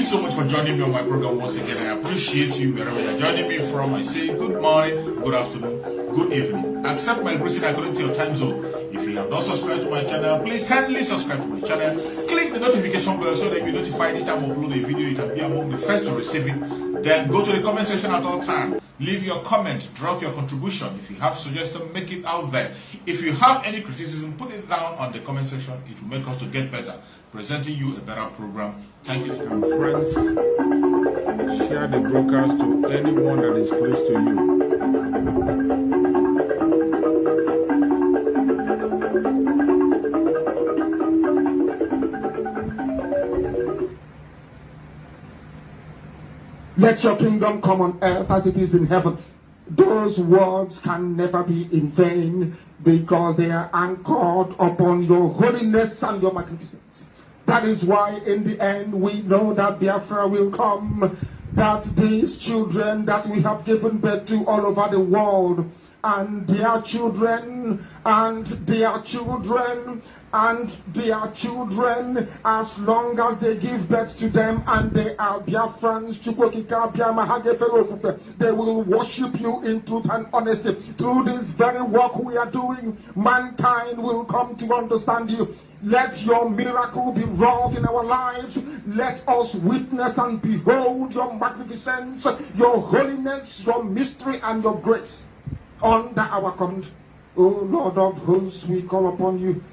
so much for joining me on my program once again. I appreciate you wherever you're joining me from. I say good morning, good afternoon, good evening. Accept my greeting according to your time zone. If you have not subscribed to my channel, please kindly subscribe to my channel. Click the notification bell so that you'll be notified anytime I upload a video. You can be among the first to receive it. Then go to the comment section at all times. Leave your comment, drop your contribution. If you have suggestions, make it out there. If you have any criticism, put it down on the comment section. It will make us to get better, presenting you a better program. Thank you. And friends, share the broadcast to anyone that is close to you. Let your kingdom come on earth as it is in heaven. Those words can never be in vain because they are anchored upon your holiness and your magnificence. That is why in the end we know that Biafra will come, that these children that we have given birth to all over the world, and their children, and their children, and their children, as long as they give birth to them and they are Biafrans, they will worship you in truth and honesty. Through this very work we are doing, mankind will come to understand you. Let your miracle be wrought in our lives. Let us witness and behold your magnificence, your holiness, your mystery, and your grace under our command. O Lord of hosts, we call upon you.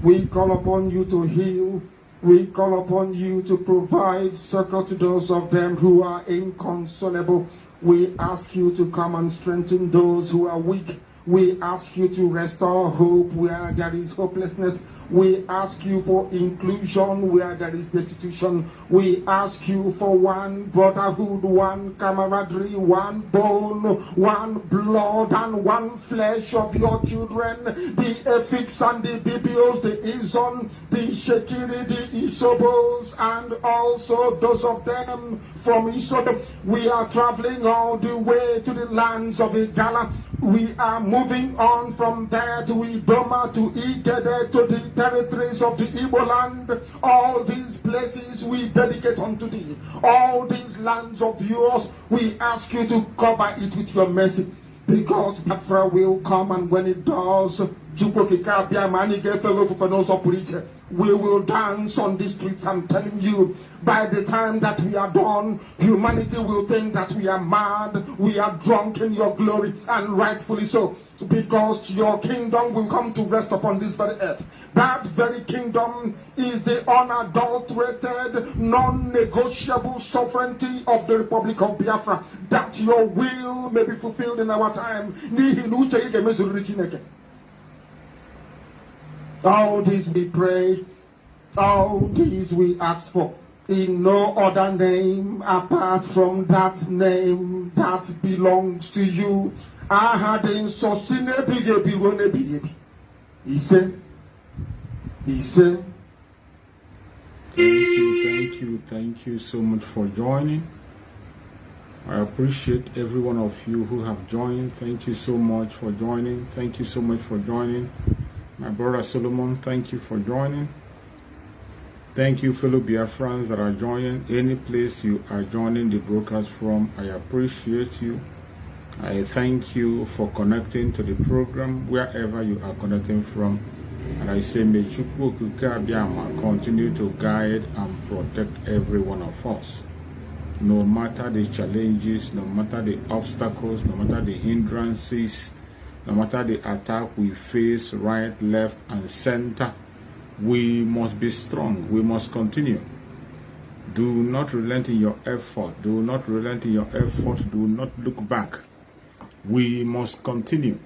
We call upon you to heal. We call upon you to provide succor to those of them who are inconsolable. We ask you to come and strengthen those who are weak. We ask you to restore hope where there is hopelessness. We ask you for inclusion where there is destitution. We ask you for one brotherhood, one camaraderie, one bone, one blood, and one flesh of your children. The Efiks and the Bibios, the Izon, the Shekiri, the Isobos, and also those of them from Isodom. We are traveling all the way to the lands of Igala. We are moving on from there to Idoma, to Igede, to the territories of the Igbo land. All these places we dedicate unto thee. All these lands of yours, we ask you to cover it with your mercy. Because Biafra will come, and when it does, we will dance on the streets. I'm telling you, by the time that we are done, humanity will think that we are mad, we are drunk in your glory, and rightfully so, because your kingdom will come to rest upon this very earth. That very kingdom is the unadulterated, non-negotiable sovereignty of the Republic of Biafra, that your will may be fulfilled in our time. All this we pray, all this we ask for, in no other name apart from that name that belongs to you. He said, Thank you so much for joining. I appreciate every one of you who have joined. Thank you so much for joining. Thank you so much for joining. My brother Solomon, thank you for joining. Thank you, fellow Biafrans that are joining. Any place you are joining the broadcast from, I appreciate you. I thank you for connecting to the program wherever you are connecting from. And I say, may Chukwu Abiyama continue to guide and protect every one of us. No matter the challenges, no matter the obstacles, no matter the hindrances, no matter the attack we face right, left, and center, we must be strong. We must continue. Do not relent in your effort. Do not relent in your effort. Do not look back. We must continue.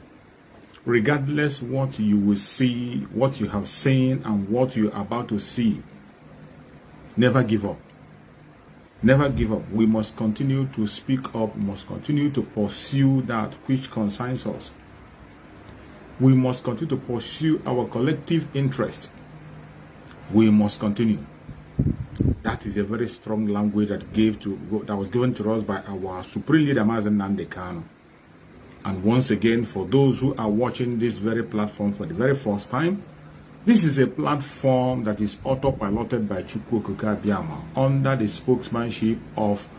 Regardless what you will see, what you have seen, and what you are about to see, never give up. Never give up. We must continue to speak up. We must continue to pursue that which concerns us. We must continue to pursue our collective interest. We must continue. That is a very strong language that was given to us by our supreme leader, Mazen Nnamdi Kanu. And once again, for those who are watching this very platform for the very first time, This is a platform that is autopiloted by Chukwu Okuka Abiyama under the spokesmanship of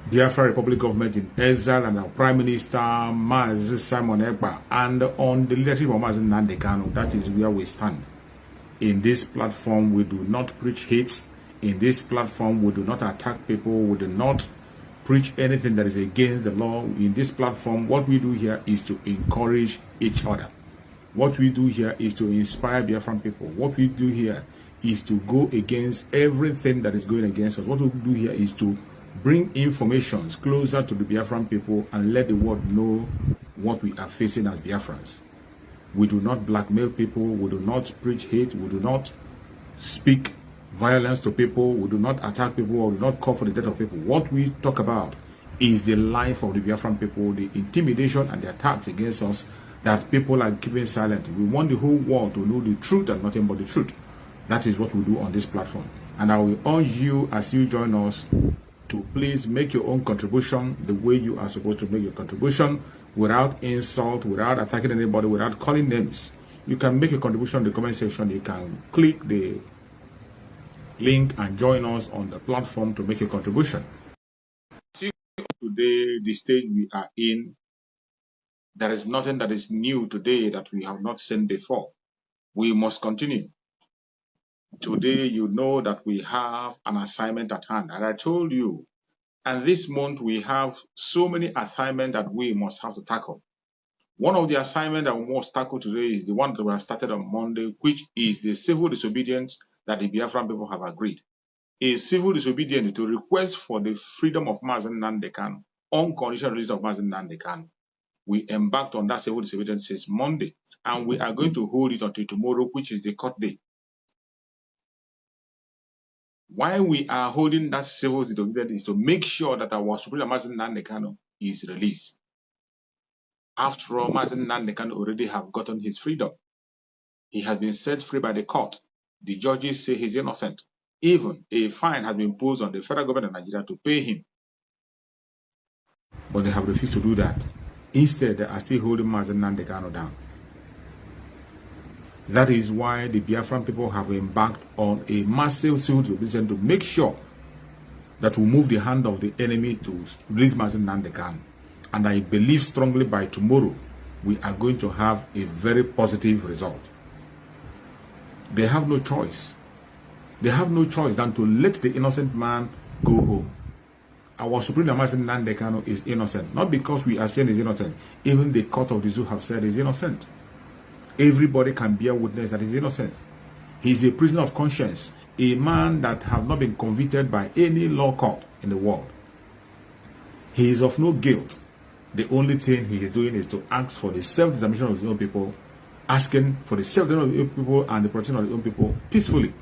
Biafra Republic government in exile and our Prime Minister Mazi Simon Ekpa, and on the leadership of Mazi Nnamdi Kanu. That is where we stand. In this platform, we do not preach hate. In this platform, we do not attack people. We do not preach anything that is against the law. In this platform, what we do here is to encourage each other. What we do here is to inspire Biafran people. What we do here is to go against everything that is going against us. What we do here is to bring information closer to the Biafran people and let the world know what we are facing as Biafrans. We do not blackmail people. We do not preach hate. We do not speak violence to people. We do not attack people or do not call for the death of people. What we talk about is the life of the Biafran people, the intimidation and the attacks against us that people are keeping silent. We want the whole world to know the truth and nothing but the truth. That is what we do on this platform. And I will urge you, as you join us, to please make your own contribution the way you are supposed to make your contribution, without insult, without attacking anybody, without calling names. You can make a contribution in the comment section. You can click the link and join us on the platform to make a contribution. Today, the stage we are in, there is nothing that is new today that we have not seen before. We must continue. Today, you know that we have an assignment at hand. And I told you, and this month we have so many assignments that we must have to tackle. One of the assignments that we must tackle today is the one that we have started on Monday, which is the civil disobedience that the Biafran people have agreed. A civil disobedience to request for the freedom of Mazi Nnamdi Kanu, unconditional release of Mazi Nnamdi Kanu. We embarked on that civil disobedience since Monday, and we are going to hold it until tomorrow, which is the court day. Why we are holding that civil disobedience is to make sure that our Supreme Mazi Nnamdi Kanu is released. After all, Mazi Nnamdi Kanu already have gotten his freedom. He has been set free by the court. The judges say he's innocent. Even a fine has been imposed on the federal government of Nigeria to pay him. But they have refused to do that. Instead, they are still holding Mazi Nnamdi Kanu down. That is why the Biafran people have embarked on a massive civil disobedience to make sure that we move the hand of the enemy to release Mazi Nnamdi Kanu. And I believe strongly by tomorrow, we are going to have a very positive result. They have no choice. They have no choice than to let the innocent man go home. Our Supreme Mazi Nnamdi Kanu is innocent. Not because we are saying he's innocent. Even the court of the zoo have said he's innocent. Everybody can bear witness that he's innocent. He's a prisoner of conscience. A man that have not been convicted by any law court in the world. He is of no guilt. The only thing he is doing is to ask for the self-determination of his own people, asking for the self-determination of his own people and the protection of his own people peacefully.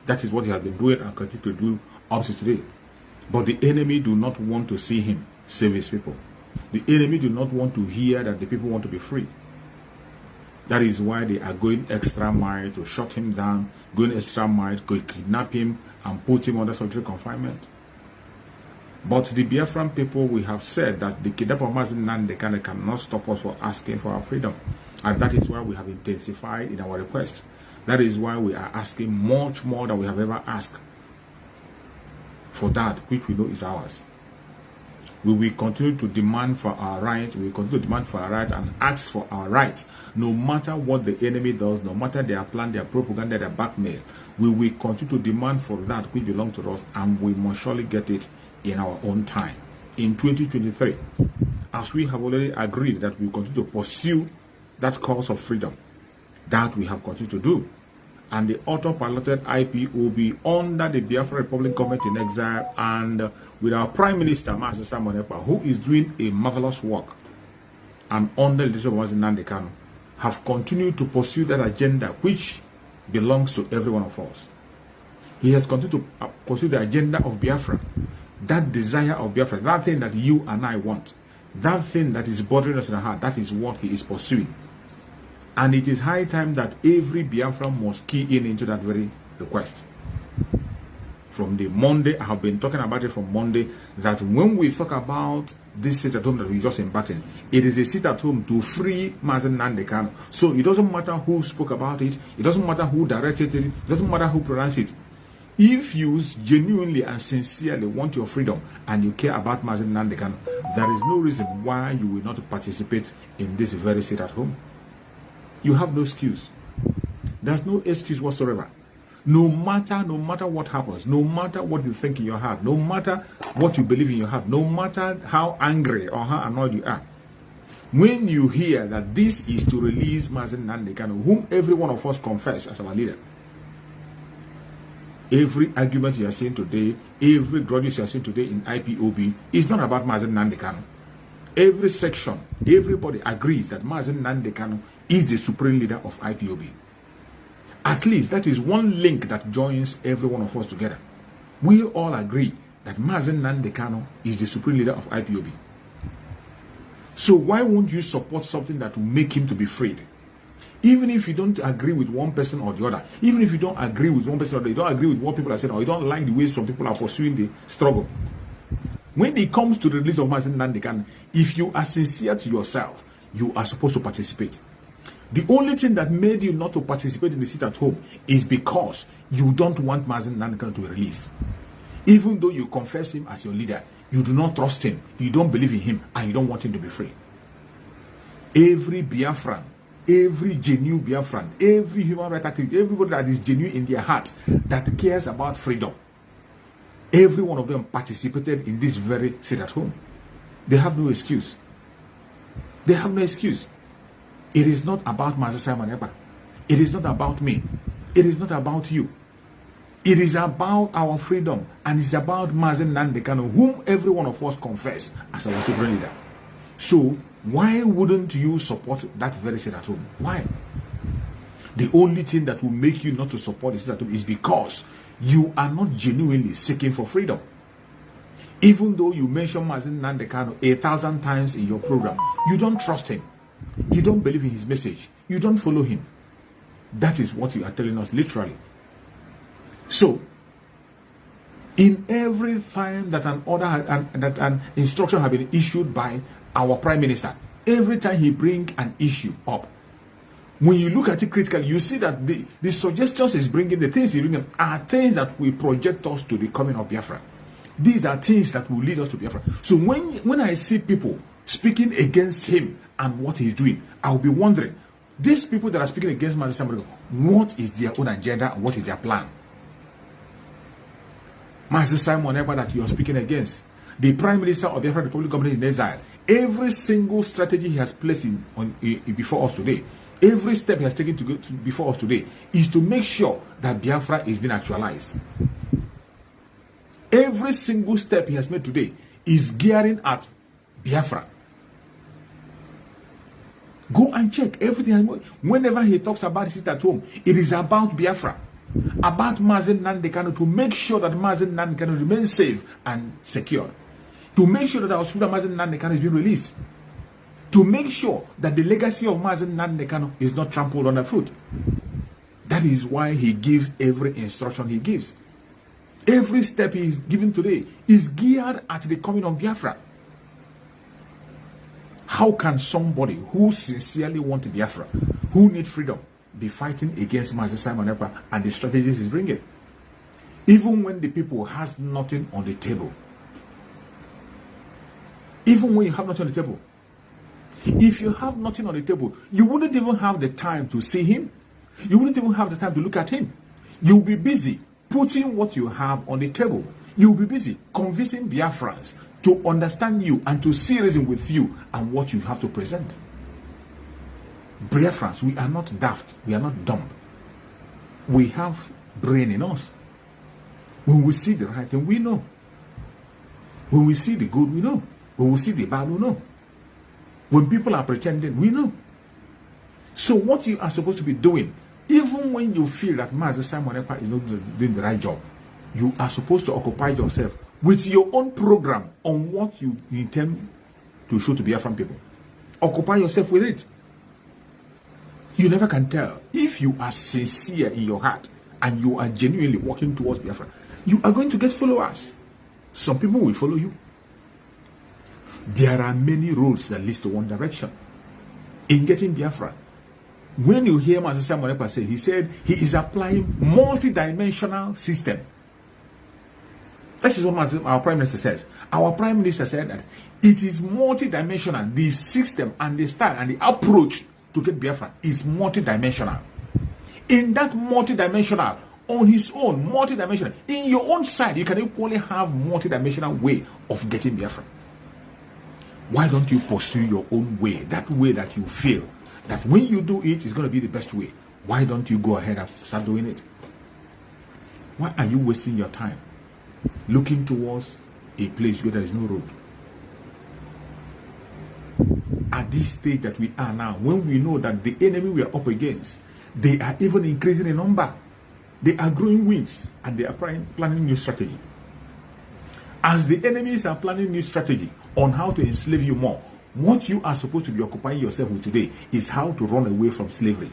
That is what he has been doing and continue to do up to today. But the enemy do not want to see him save his people. The enemy do not want to hear that the people want to be free. That is why they are going extra mile to shut him down, going extra mile to kidnap him and put him under solitary confinement. But the Biafran people, we have said that the kidnap of Mazi Nnamdi Kanu cannot stop us from asking for our freedom. And that is why we have intensified in our request. That is why we are asking much more than we have ever asked for that which we know is ours. We will continue to demand for our rights. We will continue to demand for our rights and ask for our rights. No matter what the enemy does, no matter their plan, their propaganda, their blackmail, we will continue to demand for that which belongs to us, and we must surely get it in our own time. In 2023, as we have already agreed that we will continue to pursue that cause of freedom, that we have continued to do. And the auto-piloted IPOB under the Biafra Republic government in exile and with our Prime Minister, Mazi Simon Ekpa, who is doing a marvelous work, and under the leadership of Mazi Nnamdi Kanu, have continued to pursue that agenda which belongs to every one of us. He has continued to pursue the agenda of Biafra, that desire of Biafra, that thing that you and I want, that thing that is bothering us in the heart, that is what he is pursuing. And it is high time that every Biafran must key in into that very request. From the Monday, I have been talking about it from Monday, that when we talk about this sit at home that we just embarked in. It is a sit at home to free Mazen Nnamdi Kanu. So it doesn't matter who spoke about it. It doesn't matter who directed it. It doesn't matter who pronounced it. If you genuinely and sincerely want your freedom and you care about Mazen Nnamdi Kanu, there is no reason why you will not participate in this very sit at home. You have no excuse. There's no excuse whatsoever. No matter what happens, no matter what you think in your heart, no matter what you believe in your heart, no matter how angry or how annoyed you are, when you hear that this is to release Mazen Nnamdi Kanu, whom every one of us confess as our leader, every argument you are seeing today, every grudges you are seeing today in IPOB is not about Mazen Nnamdi Kanu. Every section, everybody agrees that Mazen Nnamdi Kanu is the supreme leader of IPOB. At least that is one link that joins every one of us together. We all agree that Mazen Nnamdi Kanu is the supreme leader of IPOB. So why won't you support something that will make him to be freed? Even if you don't agree with one person or the other, even if you don't agree with one person or the other, you don't agree with what people are saying, or you don't like the way some people are pursuing the struggle. When it comes to the release of Mazen Nnamdi Kanu, if you are sincere to yourself, you are supposed to participate. The only thing that made you not to participate in the sit at home is because you don't want Mazen Nnamdi Kanu to be released. Even though you confess him as your leader, you do not trust him, you don't believe in him, and you don't want him to be free. Every Biafran, every genuine Biafran, every human rights activist, everybody that is genuine in their heart, that cares about freedom, every one of them participated in this very sit at home. They have no excuse. They have no excuse. It is not about Mazi Simon Ekpa. It is not about me. It is not about you. It is about our freedom, and it's about Mazen Nnamdi Kanu, whom every one of us confess as our supreme leader. So why wouldn't you support that very sit at home? Why? The only thing that will make you not to support the sit at home is because you are not genuinely seeking for freedom. Even though you mention Mazen Nnamdi Kanu 1,000 times in your program, you don't trust him. You don't believe in his message. You don't follow him. That is what you are telling us literally. So, in every time that an order that an instruction has been issued by our Prime Minister, every time he brings an issue up, when you look at it critically, you see that the suggestions he's bringing, the things he's bringing, are things that will project us to the coming of Biafra. These are things that will lead us to Biafra. So when I see people speaking against him and what he's doing, I'll be wondering, these people that are speaking against Mazi Simon, what is their own agenda and what is their plan? Mazi Simon Ekpa that you are speaking against, the Prime Minister of the Biafra Republic Government in exile, every single strategy he has placed before us today, every step he has taken before us today is to make sure that Biafra is being actualized. Every single step he has made today is gearing at Biafra. Go and check everything. Whenever he talks about his sit at home, it is about Biafra, about Mazen Nnamdi Kanu, to make sure that Mazen Nnamdi Kanu remains safe and secure, to make sure that our student Mazen Nnamdi Kanu is being released, to make sure that the legacy of Mazen Nnamdi Kanu is not trampled underfoot. That is why he gives every instruction he gives. Every step he is giving today is geared at the coming of Biafra. How can somebody who sincerely wants Biafra, who needs freedom, be fighting against Mazi Simon Ekpa and the strategies he's bringing? Even when the people has nothing on the table. Even when you have nothing on the table. If you have nothing on the table, you wouldn't even have the time to see him. You wouldn't even have the time to look at him. You'll be busy putting what you have on the table. You'll be busy convincing Biafrans to understand you and to see reason with you and what you have to present. Biafrans, we are not daft. We are not dumb. We have brain in us. When we see the right thing, we know. When we see the good, we know. When we see the bad, we know. When people are pretending, we know. So what you are supposed to be doing, even when you feel that Mazi Simon Ekpa is not doing the right job, you are supposed to occupy yourself with your own program on what you intend to show to Biafran people. Occupy yourself with it. You never can tell. If you are sincere in your heart and you are genuinely working towards Biafra, you are going to get followers. Some people will follow you. There are many roads that lead to one direction. In getting Biafra, when you hear Master Simon Ekpa say, he said he is applying multi-dimensional system. This is what our Prime Minister says. Our Prime Minister said that it is multi-dimensional. The system and the style and the approach to get Biafra is multi-dimensional. In that multi-dimensional, on his own, multi-dimensional, in your own side, you can equally have multi-dimensional way of getting Biafra. Why don't you pursue your own way, that way that you feel that when you do it, it's going to be the best way? Why don't you go ahead and start doing it? Why are you wasting your time looking towards a place where there is no road? At this stage that we are now, when we know that the enemy we are up against, they are even increasing in number, they are growing wings, and they are planning new strategy. As the enemies are planning new strategy on how to enslave you more, what you are supposed to be occupying yourself with today is how to run away from slavery,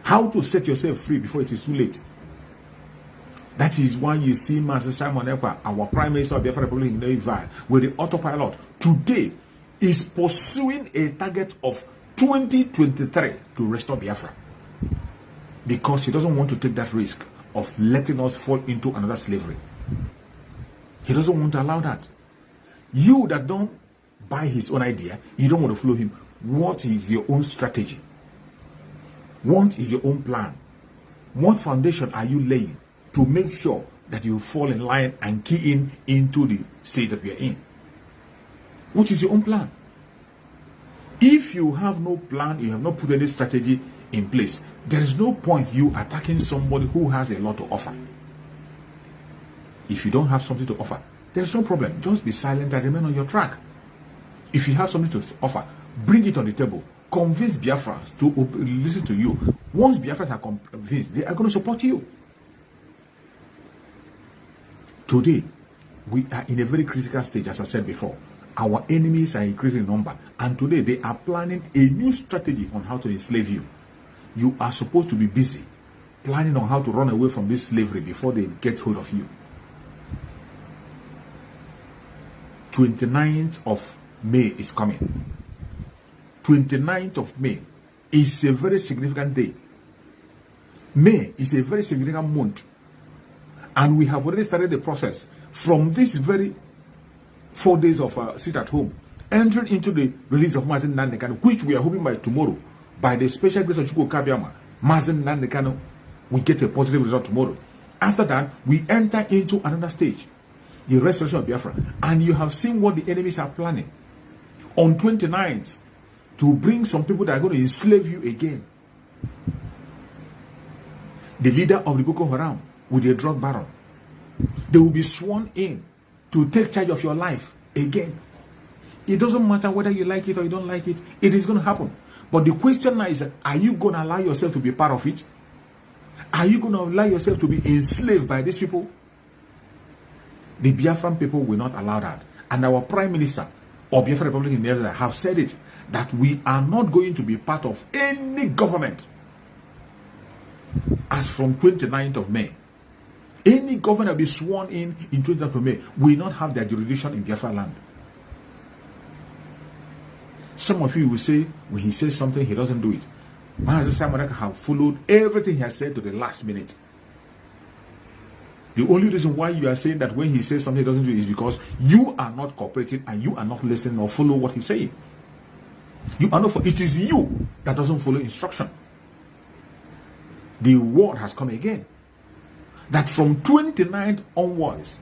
how to set yourself free before it is too late. That is why you see Master Simon Ekpa, our Prime Minister of the Republic of Nigeria, with the autopilot today, is pursuing a target of 2023 to restore Biafra, because he doesn't want to take that risk of letting us fall into another slavery. He doesn't want to allow that. You that don't buy his own idea, you don't want to follow him. What is your own strategy? What is your own plan? What foundation are you laying to make sure that you fall in line and key in into the state that we are in? What is your own plan? If you have no plan, you have not put any strategy in place, there is no point you attacking somebody who has a lot to offer. If you don't have something to offer, there's no problem. Just be silent and remain on your track. If you have something to offer, bring it on the table. Convince Biafrans to listen to you. Once Biafrans are convinced, they are going to support you. Today, we are in a very critical stage, as I said before. Our enemies are increasing in number, and today they are planning a new strategy on how to enslave you. You are supposed to be busy planning on how to run away from this slavery before they get hold of you. 29th of May is coming. 29th of May is a very significant day. May is a very significant month. And we have already started the process from this very 4 days of sit at home, entering into the release of Mazen Nnamdi Kanu, which we are hoping by tomorrow, by the special grace of Chukwu Kabiama, Mazen Nnamdi Kanu will get a positive result tomorrow. After that, we enter into another stage, the restoration of Biafra. And you have seen what the enemies are planning on 29th to bring some people that are going to enslave you again. The leader of the Boko Haram with a drug baron, they will be sworn in to take charge of your life again. It doesn't matter whether you like it or you don't like it, it is going to happen. But the question now is, are you going to allow yourself to be part of it? Are you going to allow yourself to be enslaved by these people? The Biafran people will not allow that. And our Prime Minister of Biafra Republic in Nigeria have said it, that we are not going to be part of any government as from 29th of May. Any government that will be sworn in 29th of May will not have their jurisdiction in Biafra land. Some of you will say, when he says something, he doesn't do it. Master Simon Ekpa have followed everything he has said to the last minute. The only reason why you are saying that when he says something he doesn't do it is because you are not cooperating and you are not listening or follow what he's saying. You are not. It is you that doesn't follow instruction. The word has come again, that from 29th onwards,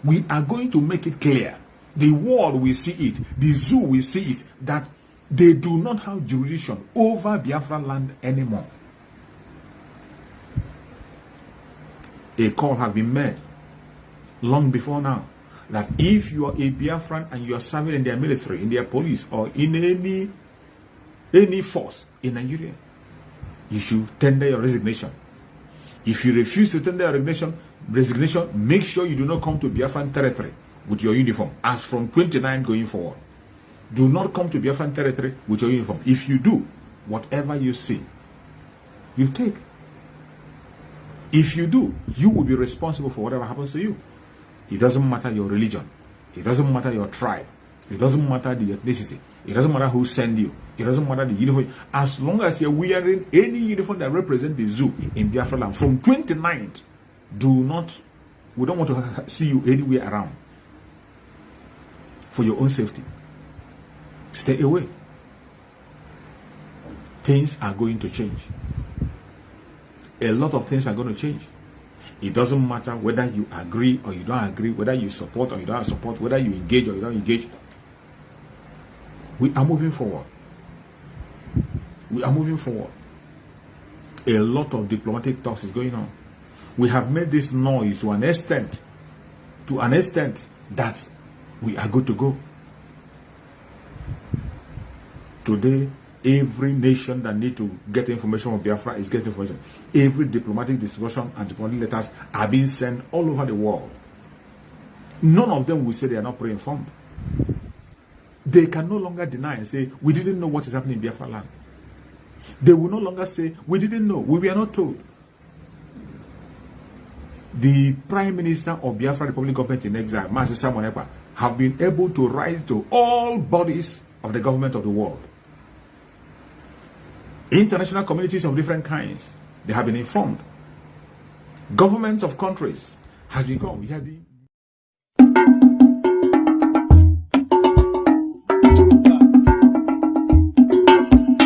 we are going to make it clear. The world will see it. The zoo will see it, that they do not have jurisdiction over Biafra land anymore. A call has been made long before now that if you are a Biafran and you are serving in their military, in their police, or in any force in Nigeria, you should tender your resignation. If you refuse to tender your resignation, make sure you do not come to Biafran territory with your uniform as from 29 going forward. Do not come to Biafran territory with your uniform. If you do, whatever you see, you take. If you do, you will be responsible for whatever happens to you. It doesn't matter your religion. It doesn't matter your tribe. It doesn't matter the ethnicity. It doesn't matter who sent you. It doesn't matter the uniform. As long as you're wearing any uniform that represents the zoo in Biafra land, from 29th, we don't want to see you anywhere around. For your own safety. Stay away. Things are going to change. A lot of things are going to change. It doesn't matter whether you agree or you don't agree, whether you support or you don't support, whether you engage or you don't engage. We are moving forward. We are moving forward. A lot of diplomatic talks is going on. We have made this noise to an extent that we are good to go. Today, every nation that needs to get information from Biafra is getting information. Every diplomatic discussion and diplomatic letters are being sent all over the world. None of them will say they are not pre-informed. They can no longer deny and say, we didn't know what is happening in Biafra land. They will no longer say, we didn't know, we were not told. The Prime Minister of Biafra Republic Government in Exile, Mazi Simon Ekpa, have been able to rise to all bodies of the government of the world. International communities of different kinds, they have been informed. Governments of countries has become,